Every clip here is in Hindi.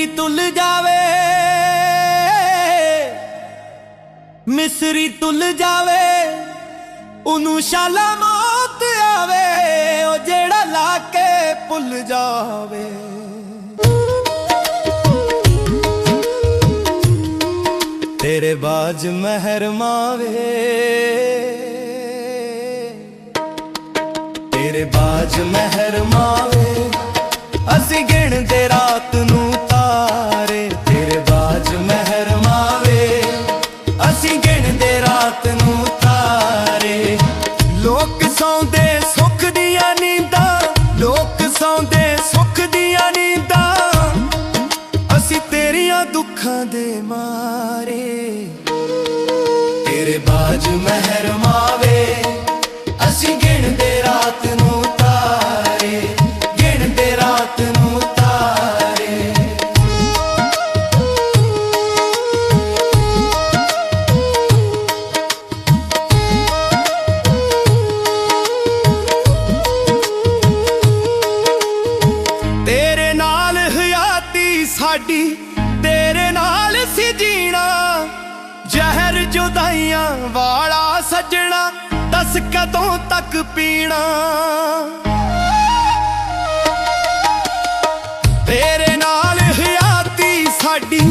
तुल जावे, मिसरी तुल जावे, उन्हू शाला मौत आवे, ओ जेड़ा लाके भुल जावे। तेरे बाज महर मावे, तेरे बाज महर मावे, असी गिणदे रात नू तारे। तेरे बाज महर मावे, असी गिणदे रात नू तारे। लोक सौंदे सुख दिया नींदा, लोक सौंदे सुख दिया नींदा, असी तेरियां दुखां दे मारे। तेरे बाज महर मावे, असी गिणदे रात नू तारे, गिणदे रात नू तारे। तेरे नाल हयाती साडी, तेरे नाल सी जीना, जहर जुदाइयां वाला सजना, दस कदों तक पीना। तेरे नाल हयाती साडी,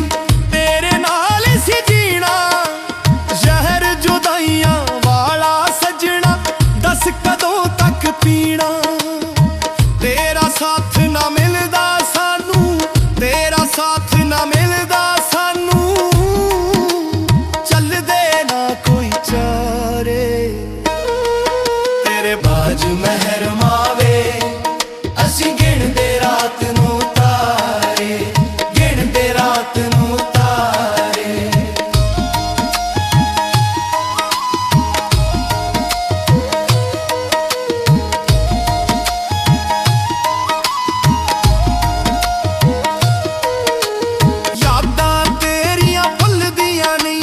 तेरे नाल सी जीना, जहर जुदाइयां वाला सजना, दस कदों तक पीना। तेरा साथ ना मिलदा सानू, तेरा साथ ना मिलदा सानू, चलदे ना कोई चारे। तेरे बाज महर मावे, असी गिणदे रात नू तारे, गिणदे रात नू तारे। यादां तेरियां भुलदियां नहीं,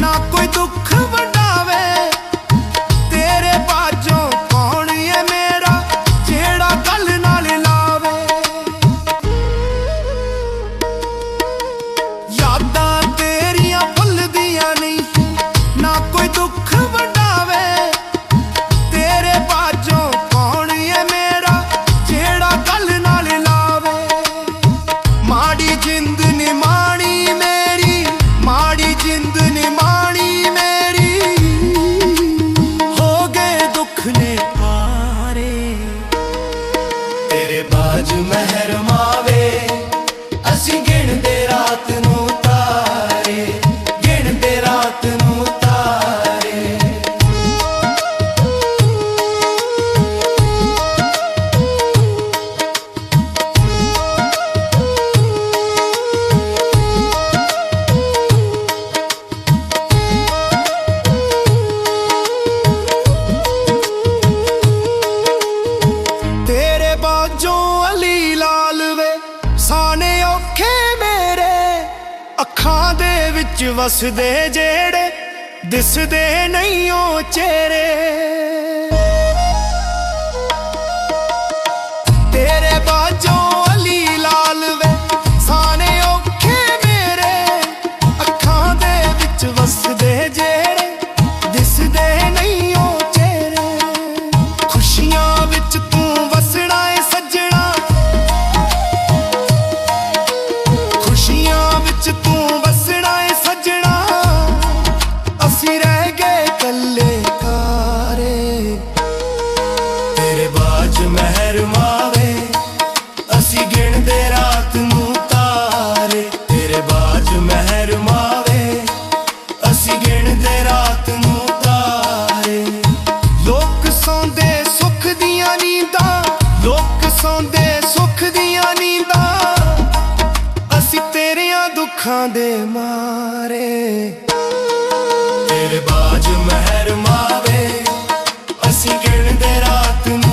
ना कोई दुख वंडावे। तेरे बाजों कौन है मेरा, जेड़ा गल नाल लावे। यादां तेरियां भुलदियां नहीं, ना कोई दुख वंडावे। तेरे बाजों कौन है मेरा, जेड़ा गल नाल लावे। माड़ी जिंद नी माणी मेरी, माड़ी जिंद नी माणी मेरी, हो गए दुख ने पारे। तेरे बाज महर मावे, असी गिणदे रात नू तारे, गिणदे रात नू तारे। तेरे बाजों अली लाल वे, साने औखे मेरे, अखां दे विच वसदे जेड़े, दिसदे नहीं ओ चेहरे। तेरे बाजों अली लाल वे, साने औखे मेरे, अखां दे विच वसदे जेड़े, दिसदे नहीं ओ चेहरे। खुशियां विच तू वसना है सजना, खुशियां विच तू वसना है सजना, असी रह गए कल्ले कारे। तेरे बाज महर मावे, असी गिणदे रात नू तारे। तेरे बाज महर मावे, असी गिणदे रात नू तारे। लोक सौंदे सुख दिया नींदा, लोक सौंदे सुख दिया नींदा, असी तेरियां दुखां दे मारे। तेरे बाज महर मावे, असी गिणदे रात नू